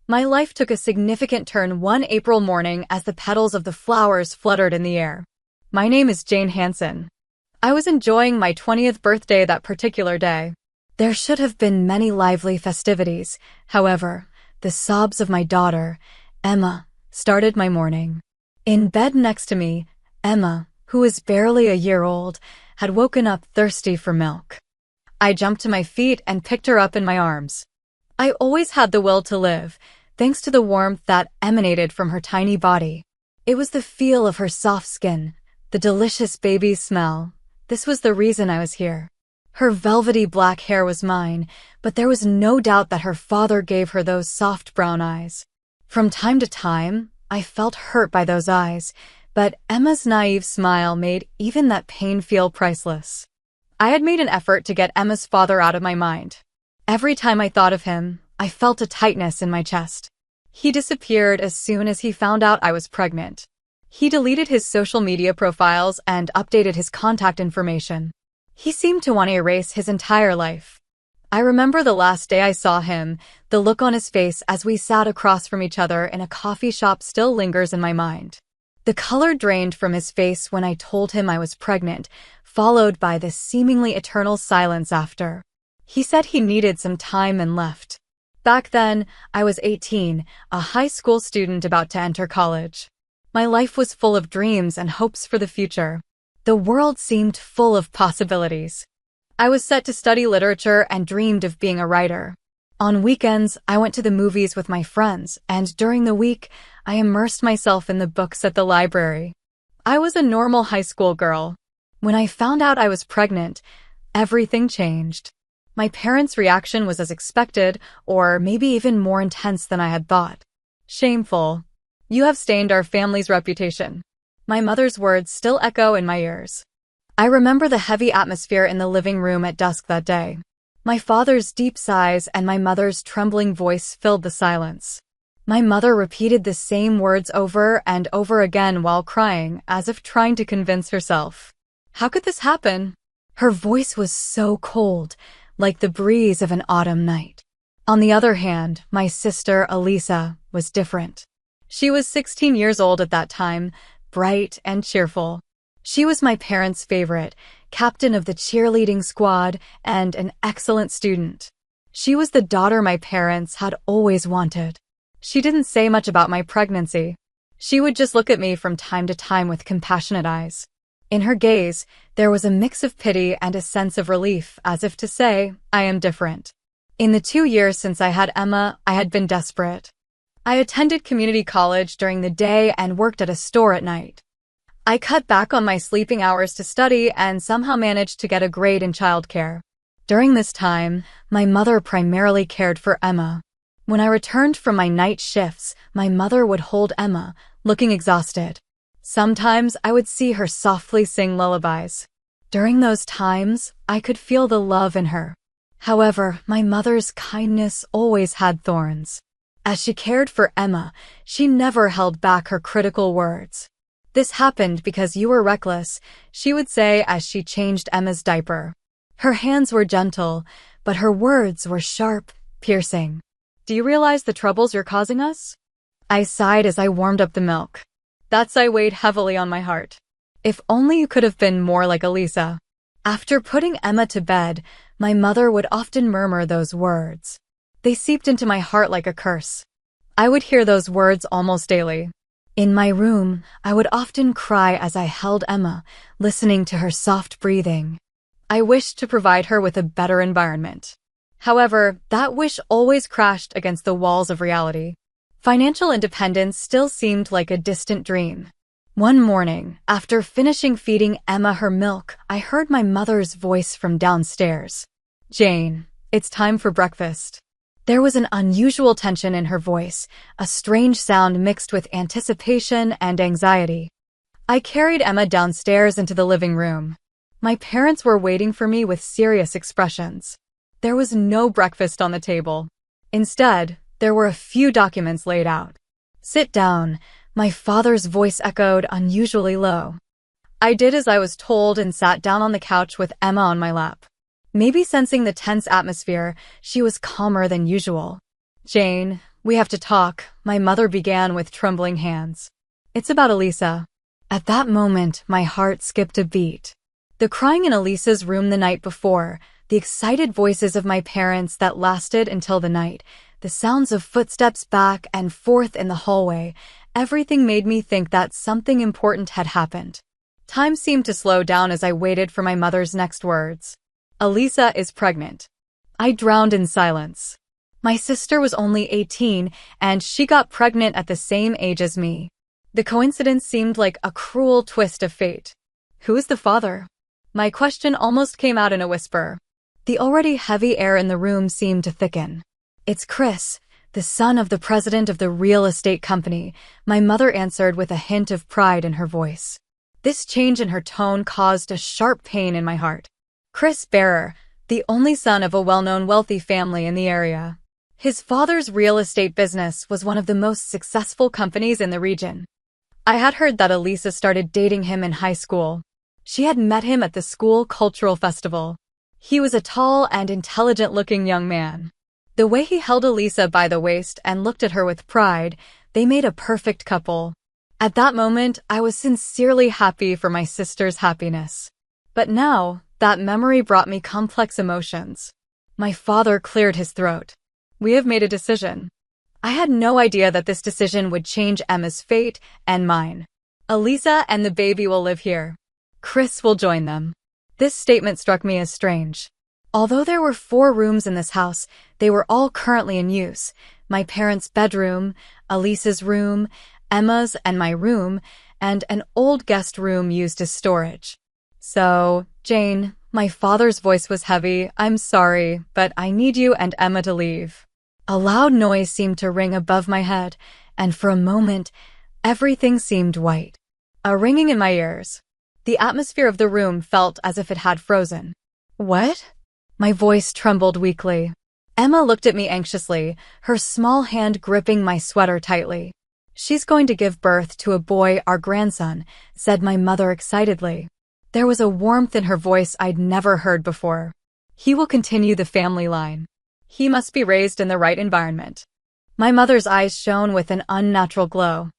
My life took a significant turn one April morning as the petals of the flowers fluttered in the air. My name is Jane Hansen. I was enjoying my 20th birthday that particular day. There should have been many lively festivities. However, the sobs of my daughter, Emma, started my morning. In bed next to me, Emma, who was barely a year old, had woken up thirsty for milk. I jumped to my feet and picked her up in my arms. I always had the will to live, thanks to the warmth that emanated from her tiny body. It was the feel of her soft skin, the delicious baby smell. This was the reason I was here. Her velvety black hair was mine, but there was no doubt that her father gave her those soft brown eyes. From time to time, I felt hurt by those eyes, but Emma's naive smile made even that pain feel priceless. I had made an effort to get Emma's father out of my mind. Every time I thought of him, I felt a tightness in my chest. He disappeared as soon as he found out I was pregnant. He deleted his social media profiles and updated his contact information. He seemed to want to erase his entire life. I remember the last day I saw him, the look on his face as we sat across from each other in a coffee shop still lingers in my mind. The color drained from his face when I told him I was pregnant, followed by this seemingly eternal silence after. He said he needed some time and left. Back then, I was 18, a high school student about to enter college. My life was full of dreams and hopes for the future. The world seemed full of possibilities. I was set to study literature and dreamed of being a writer. On weekends, I went to the movies with my friends, and during the week, I immersed myself in the books at the library. I was a normal high school girl. When I found out I was pregnant, everything changed. My parents' reaction was as expected, or maybe even more intense than I had thought. Shameful. You have stained our family's reputation. My mother's words still echo in my ears. I remember the heavy atmosphere in the living room at dusk that day. My father's deep sighs and my mother's trembling voice filled the silence. My mother repeated the same words over and over again while crying, as if trying to convince herself. How could this happen? Her voice was so cold, like the breeze of an autumn night. On the other hand, my sister, Elisa, was different. She was 16 years old at that time, bright and cheerful. She was my parents' favorite, captain of the cheerleading squad, and an excellent student. She was the daughter my parents had always wanted. She didn't say much about my pregnancy. She would just look at me from time to time with compassionate eyes. In her gaze, there was a mix of pity and a sense of relief, as if to say, I am different. In the 2 years since I had Emma, I had been desperate. I attended community college during the day and worked at a store at night. I cut back on my sleeping hours to study and somehow managed to get a grade in childcare. During this time, my mother primarily cared for Emma. When I returned from my night shifts, my mother would hold Emma, looking exhausted. Sometimes I would see her softly sing lullabies. During those times, I could feel the love in her. However, my mother's kindness always had thorns. As she cared for Emma, she never held back her critical words. This happened because you were reckless, she would say as she changed Emma's diaper. Her hands were gentle, but her words were sharp, piercing. Do you realize the troubles you're causing us? I sighed as I warmed up the milk. That sigh weighed heavily on my heart. If only you could have been more like Elisa. After putting Emma to bed, my mother would often murmur those words. They seeped into my heart like a curse. I would hear those words almost daily. In my room, I would often cry as I held Emma, listening to her soft breathing. I wished to provide her with a better environment. However, that wish always crashed against the walls of reality. Financial independence still seemed like a distant dream. One morning, after finishing feeding Emma her milk, I heard my mother's voice from downstairs. Jane, it's time for breakfast. There was an unusual tension in her voice, a strange sound mixed with anticipation and anxiety. I carried Emma downstairs into the living room. My parents were waiting for me with serious expressions. There was no breakfast on the table. Instead, there were a few documents laid out. Sit down, my father's voice echoed unusually low. I did as I was told and sat down on the couch with Emma on my lap. Maybe sensing the tense atmosphere, she was calmer than usual. Jane, "We have to talk," my mother began with trembling hands. "It's about Elisa." At that moment, my heart skipped a beat. The crying in Elisa's room the night before, the excited voices of my parents that lasted until the night, the sounds of footsteps back and forth in the hallway, everything made me think that something important had happened. Time seemed to slow down as I waited for my mother's next words. "Elisa is pregnant." I drowned in silence. My sister was only 18, and she got pregnant at the same age as me. The coincidence seemed like a cruel twist of fate. Who is the father? My question almost came out in a whisper. The already heavy air in the room seemed to thicken. "It's Chris, the son of the president of the real estate company," my mother answered with a hint of pride in her voice. This change in her tone caused a sharp pain in my heart. Chris Bearer, the only son of a well-known wealthy family in the area. His father's real estate business was one of the most successful companies in the region. I had heard that Elisa started dating him in high school. She had met him at the school cultural festival. He was a tall and intelligent-looking young man. The way he held Elisa by the waist and looked at her with pride, they made a perfect couple. At that moment, I was sincerely happy for my sister's happiness. But now, that memory brought me complex emotions. My father cleared his throat. "We have made a decision." I had no idea that this decision would change Emma's fate and mine. "Elisa and the baby will live here. Chris will join them." This statement struck me as strange. Although there were 4 rooms in this house, they were all currently in use. My parents' bedroom, Elisa's room, Emma's and my room, and an old guest room used as storage. "So, Jane," my father's voice was heavy, "I'm sorry, but I need you and Emma to leave." A loud noise seemed to ring above my head, and for a moment, everything seemed white. A ringing in my ears. The atmosphere of the room felt as if it had frozen. "What?" My voice trembled weakly. Emma looked at me anxiously, her small hand gripping my sweater tightly. "She's going to give birth to a boy, our grandson," said my mother excitedly. There was a warmth in her voice I'd never heard before. "He will continue the family line. He must be raised in the right environment." My mother's eyes shone with an unnatural glow.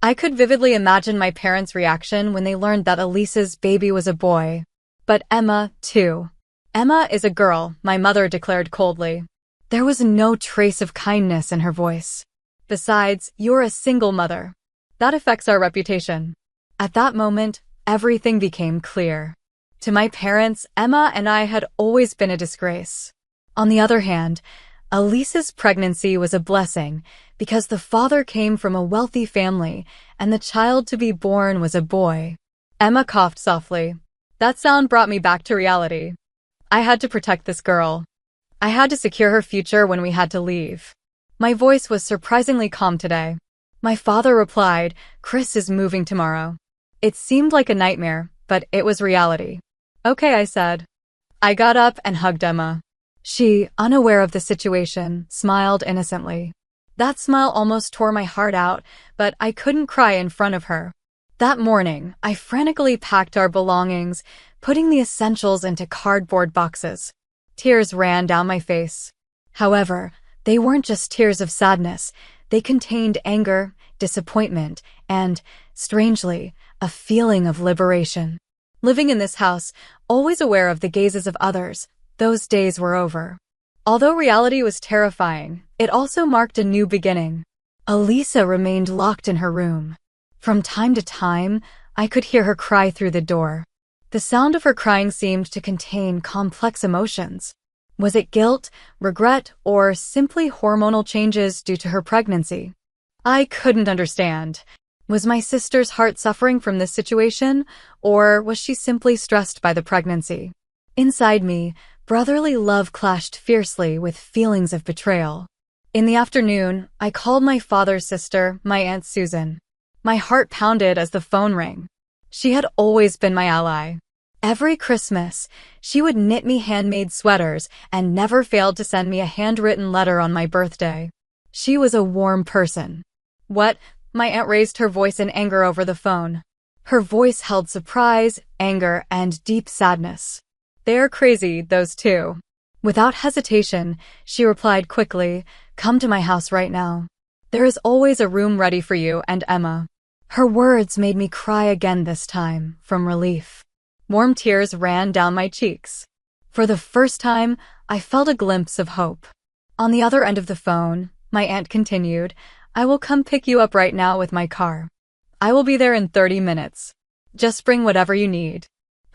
I could vividly imagine my parents' reaction when they learned that Elisa's baby was a boy. But Emma, too. "Emma is a girl," my mother declared coldly. There was no trace of kindness in her voice. "Besides, you're a single mother. That affects our reputation." At that moment, everything became clear. To my parents, Emma and I had always been a disgrace. On the other hand, Elisa's pregnancy was a blessing because the father came from a wealthy family and the child to be born was a boy. Emma coughed softly. That sound brought me back to reality. I had to protect this girl. I had to secure her future when we had to leave. My voice was surprisingly calm today. My father replied, "Chris is moving tomorrow." It seemed like a nightmare, but it was reality. "Okay," I said. I got up and hugged Emma. She, unaware of the situation, smiled innocently. That smile almost tore my heart out, but I couldn't cry in front of her. That morning, I frantically packed our belongings, putting the essentials into cardboard boxes. Tears ran down my face. However, they weren't just tears of sadness. They contained anger, disappointment, and, strangely, a feeling of liberation. Living in this house, always aware of the gazes of others, those days were over. Although reality was terrifying, it also marked a new beginning. Elisa remained locked in her room. From time to time, I could hear her cry through the door. The sound of her crying seemed to contain complex emotions. Was it guilt, regret, or simply hormonal changes due to her pregnancy? I couldn't understand. Was my sister's heart suffering from this situation, or was she simply stressed by the pregnancy? Inside me, brotherly love clashed fiercely with feelings of betrayal. In the afternoon, I called my father's sister, my Aunt Susan. My heart pounded as the phone rang. She had always been my ally. Every Christmas, she would knit me handmade sweaters and never failed to send me a handwritten letter on my birthday. She was a warm person. "What?" My aunt raised her voice in anger over the phone. Her voice held surprise, anger, and deep sadness. "They're crazy, those two. Without hesitation, she replied quickly, "Come to my house right now. There is always a room ready for you and Emma." Her words made me cry again this time, from relief. Warm tears ran down my cheeks. For the first time, I felt a glimpse of hope. On the other end of the phone, my aunt continued, "I will come pick you up right now with my car. I will be there in 30 minutes. Just bring whatever you need."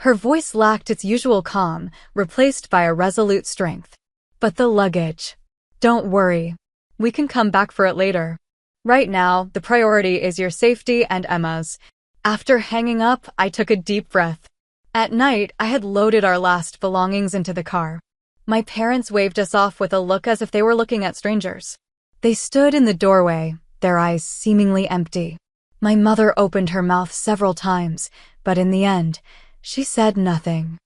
Her voice lacked its usual calm, replaced by a resolute strength. "But the luggage. Don't worry. We can come back for it later. Right now, the priority is your safety and Emma's." After hanging up, I took a deep breath. At night, I had loaded our last belongings into the car. My parents waved us off with a look as if they were looking at strangers. They stood in the doorway, their eyes seemingly empty. My mother opened her mouth several times, but in the end, she said nothing.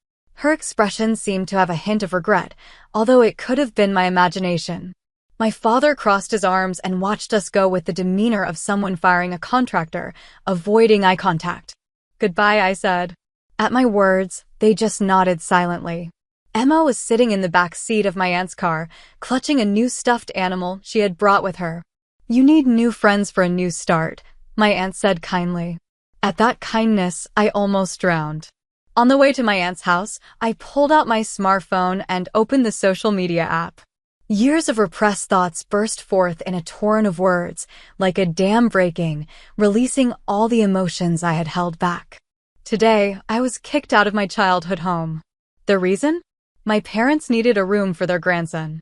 Her expression seemed to have a hint of regret, although it could have been my imagination. My father crossed his arms and watched us go with the demeanor of someone firing a contractor, avoiding eye contact. "Goodbye," I said. At my words, they just nodded silently. Emma was sitting in the back seat of my aunt's car, clutching a new stuffed animal she had brought with her. "You need new friends for a new start," my aunt said kindly. At that kindness, I almost drowned. On the way to my aunt's house, I pulled out my smartphone and opened the social media app. Years of repressed thoughts burst forth in a torrent of words, like a dam breaking, releasing all the emotions I had held back. Today, I was kicked out of my childhood home. The reason? My parents needed a room for their grandson.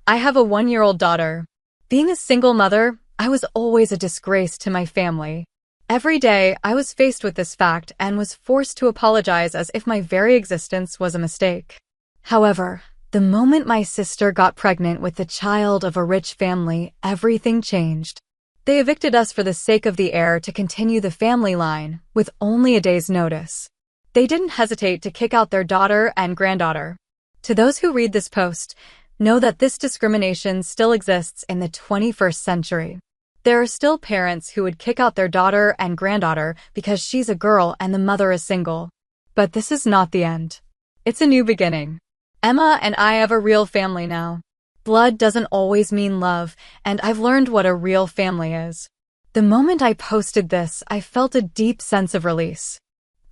I have a 1-year-old daughter. Being a single mother, I was always a disgrace to my family. Every day, I was faced with this fact and was forced to apologize as if my very existence was a mistake. However, the moment my sister got pregnant with the child of a rich family, everything changed. They evicted us for the sake of the heir to continue the family line, with only a day's notice. They didn't hesitate to kick out their daughter and granddaughter. To those who read this post, know that this discrimination still exists in the 21st century. There are still parents who would kick out their daughter and granddaughter because she's a girl and the mother is single. But this is not the end. It's a new beginning. Emma and I have a real family now. Blood doesn't always mean love, and I've learned what a real family is. The moment I posted this, I felt a deep sense of release.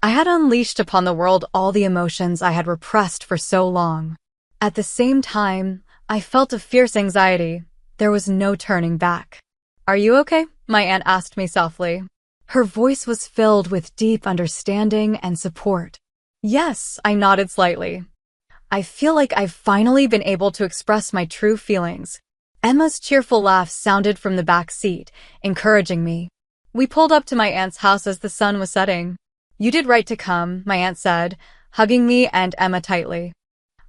I had unleashed upon the world all the emotions I had repressed for so long. At the same time, I felt a fierce anxiety. There was no turning back. "Are you okay?" my aunt asked me softly. Her voice was filled with deep understanding and support. "Yes," I nodded slightly. "I feel like I've finally been able to express my true feelings." Emma's cheerful laugh sounded from the back seat, encouraging me. We pulled up to my aunt's house as the sun was setting. "You did right to come," my aunt said, hugging me and Emma tightly.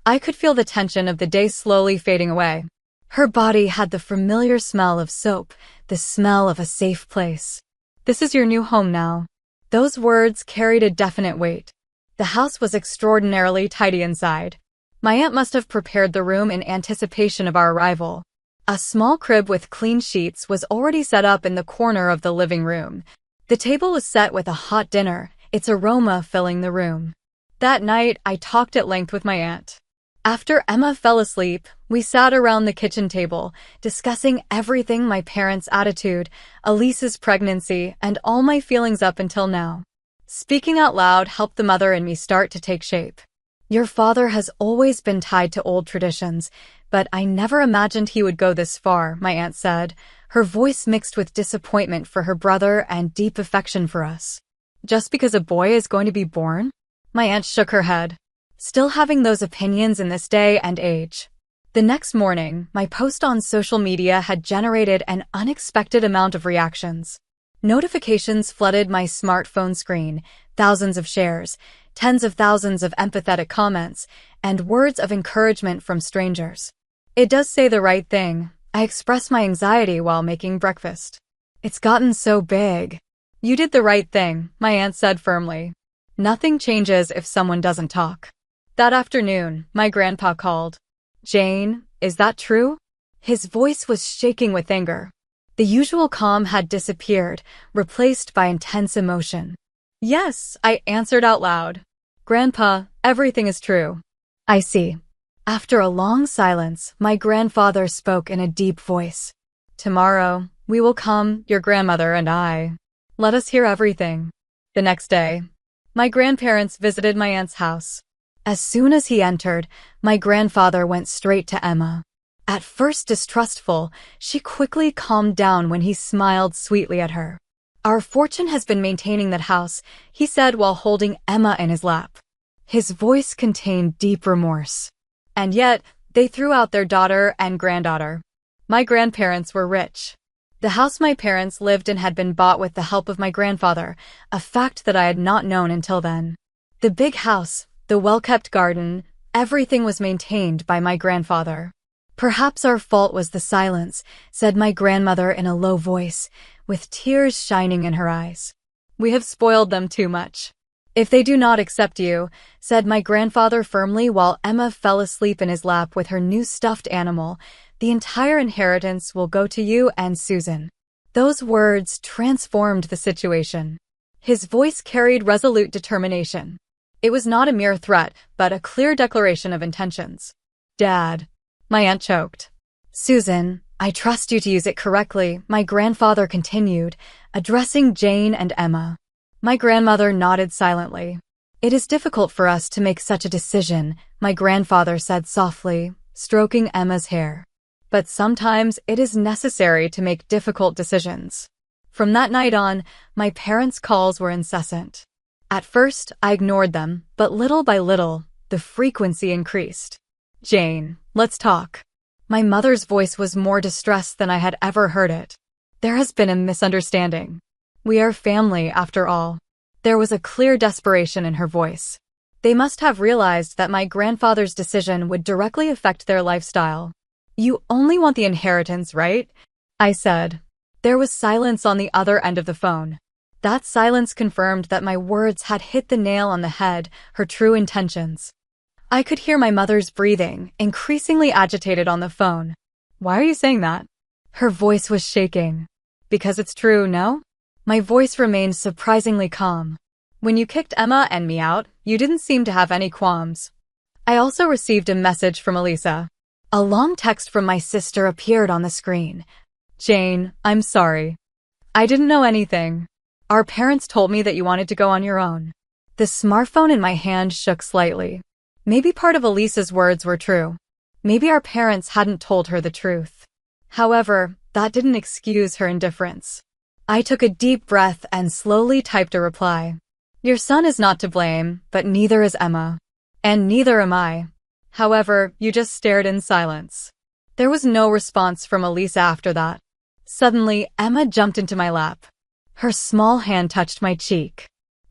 I could feel the tension of the day slowly fading away. Her body had the familiar smell of soap, the smell of a safe place. "This is your new home now." Those words carried a definite weight. The house was extraordinarily tidy inside. My aunt must have prepared the room in anticipation of our arrival. A small crib with clean sheets was already set up in the corner of the living room. The table was set with a hot dinner, its aroma filling the room. That night, I talked at length with my aunt. After Emma fell asleep, we sat around the kitchen table, discussing everything: my parents' attitude, Elise's pregnancy, and all my feelings up until now. Speaking out loud helped the mother in me start to take shape. "Your father has always been tied to old traditions, but I never imagined he would go this far," my aunt said, her voice mixed with disappointment for her brother and deep affection for us. "Just because a boy is going to be born?" My aunt shook her head. Still having those opinions in this day and age. The next morning, my post on social media had generated an unexpected amount of reactions. Notifications flooded my smartphone screen, thousands of shares, tens of thousands of empathetic comments, and words of encouragement from strangers. "It does say the right thing," I expressed my anxiety while making breakfast. "It's gotten so big." "You did the right thing," my aunt said firmly. "Nothing changes if someone doesn't talk." That afternoon, my grandpa called. "Jane, is that true?" His voice was shaking with anger. The usual calm had disappeared, replaced by intense emotion. "Yes," I answered out loud. "Grandpa, everything is true." "I see." After a long silence, my grandfather spoke in a deep voice. "Tomorrow, we will come, your grandmother and I. Let us hear everything." The next day, my grandparents visited my aunt's house. As soon as he entered, my grandfather went straight to Emma. At first distrustful, she quickly calmed down when he smiled sweetly at her. "Our fortune has been maintaining that house," he said while holding Emma in his lap. His voice contained deep remorse. "And yet, they threw out their daughter and granddaughter." My grandparents were rich. The house my parents lived in had been bought with the help of my grandfather, a fact that I had not known until then. The big house, the well-kept garden, everything was maintained by my grandfather. "Perhaps our fault was the silence," said my grandmother in a low voice, with tears shining in her eyes. "We have spoiled them too much." "If they do not accept you," said my grandfather firmly while Emma fell asleep in his lap with her new stuffed animal, "the entire inheritance will go to you and Susan." Those words transformed the situation. His voice carried resolute determination. It was not a mere threat, but a clear declaration of intentions. "Dad," my aunt choked. "Susan, I trust you to use it correctly," my grandfather continued, addressing Jane and Emma. My grandmother nodded silently. "It is difficult for us to make such a decision," my grandfather said softly, stroking Emma's hair. "But sometimes it is necessary to make difficult decisions." From that night on, my parents' calls were incessant. At first, I ignored them, but little by little, the frequency increased. "Jane, let's talk." My mother's voice was more distressed than I had ever heard it. "There has been a misunderstanding. We are family, after all." There was a clear desperation in her voice. They must have realized that my grandfather's decision would directly affect their lifestyle. "You only want the inheritance, right?" I said. There was silence on the other end of the phone. That silence confirmed that my words had hit the nail on the head, her true intentions. I could hear my mother's breathing, increasingly agitated on the phone. "Why are you saying that?" Her voice was shaking. "Because it's true, no?" My voice remained surprisingly calm. "When you kicked Emma and me out, you didn't seem to have any qualms." I also received a message from Elisa. A long text from my sister appeared on the screen. "Jane, I'm sorry. I didn't know anything. Our parents told me that you wanted to go on your own." The smartphone in my hand shook slightly. Maybe part of Elisa's words were true. Maybe our parents hadn't told her the truth. However, that didn't excuse her indifference. I took a deep breath and slowly typed a reply. "Your son is not to blame, but neither is Emma. And neither am I. However, you just stared in silence." There was no response from Elisa after that. Suddenly, Emma jumped into my lap. Her small hand touched my cheek.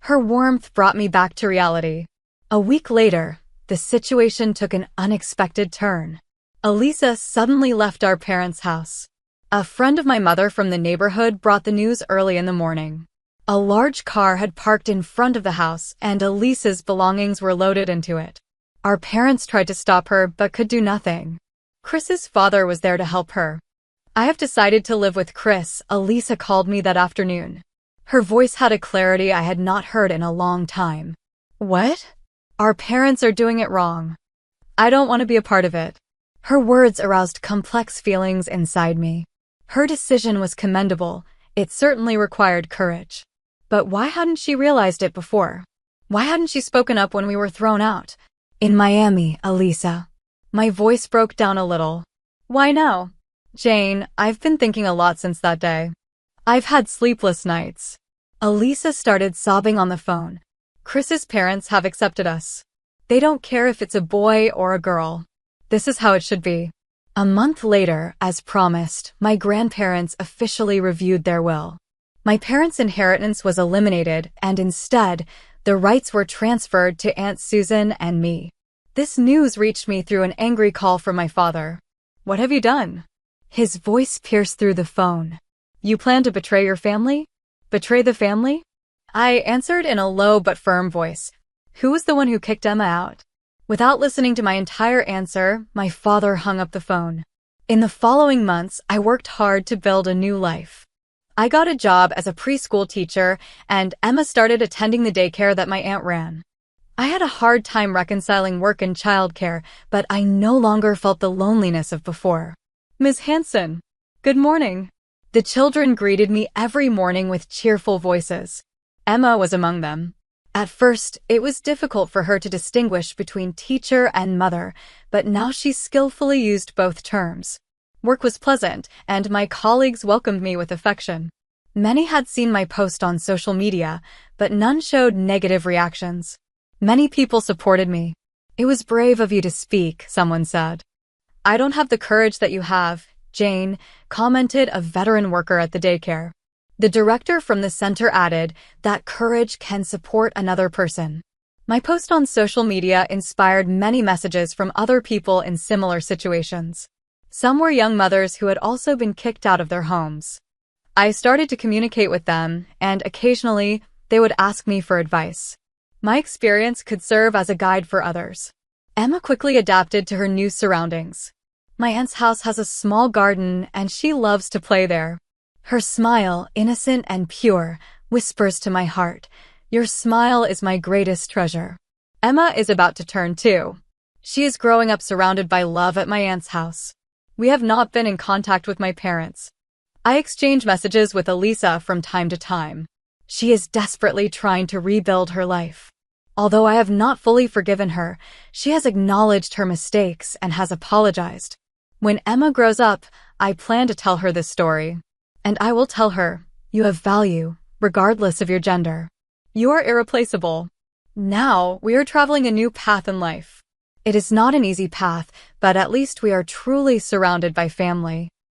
Her warmth brought me back to reality. A week later, the situation took an unexpected turn. Elisa suddenly left our parents' house. A friend of my mother from the neighborhood brought the news early in the morning. A large car had parked in front of the house, and Elisa's belongings were loaded into it. Our parents tried to stop her, but could do nothing. Chris's father was there to help her. "I have decided to live with Chris," Elisa called me that afternoon. Her voice had a clarity I had not heard in a long time. "What?" "Our parents are doing it wrong. I don't want to be a part of it." Her words aroused complex feelings inside me. Her decision was commendable. It certainly required courage. But why hadn't she realized it before? Why hadn't she spoken up when we were thrown out? "In Miami, Elisa." My voice broke down a little. "Why now?" "Jane, I've been thinking a lot since that day. I've had sleepless nights." Elisa started sobbing on the phone. "Chris's parents have accepted us. They don't care if it's a boy or a girl. This is how it should be." A month later, as promised, my grandparents officially reviewed their will. My parents' inheritance was eliminated, and instead, the rights were transferred to Aunt Susan and me. This news reached me through an angry call from my father. "What have you done?" His voice pierced through the phone. "You plan to betray your family? Betray the family?" I answered in a low but firm voice. "Who was the one who kicked Emma out?" Without listening to my entire answer, my father hung up the phone. In the following months, I worked hard to build a new life. I got a job as a preschool teacher, and Emma started attending the daycare that my aunt ran. I had a hard time reconciling work and childcare, but I no longer felt the loneliness of before. Ms. Hansen, good morning. The children greeted me every morning with cheerful voices. Emma was among them. At first, it was difficult for her to distinguish between teacher and mother, but now she skillfully used both terms. Work was pleasant, and my colleagues welcomed me with affection. Many had seen my post on social media, but none showed negative reactions. Many people supported me. It was brave of you to speak, someone said. I don't have the courage that you have, Jane, commented a veteran worker at the daycare. The director from the center added that courage can support another person. My post on social media inspired many messages from other people in similar situations. Some were young mothers who had also been kicked out of their homes. I started to communicate with them, and occasionally they would ask me for advice. My experience could serve as a guide for others. Emma quickly adapted to her new surroundings. My aunt's house has a small garden, and she loves to play there. Her smile, innocent and pure, whispers to my heart, "Your smile is my greatest treasure." Emma is about to turn 2. She is growing up surrounded by love at my aunt's house. We have not been in contact with my parents. I exchange messages with Elisa from time to time. She is desperately trying to rebuild her life. Although I have not fully forgiven her, she has acknowledged her mistakes and has apologized. When Emma grows up, I plan to tell her this story. And I will tell her, you have value, regardless of your gender. You are irreplaceable. Now, we are traveling a new path in life. It is not an easy path, but at least we are truly surrounded by family.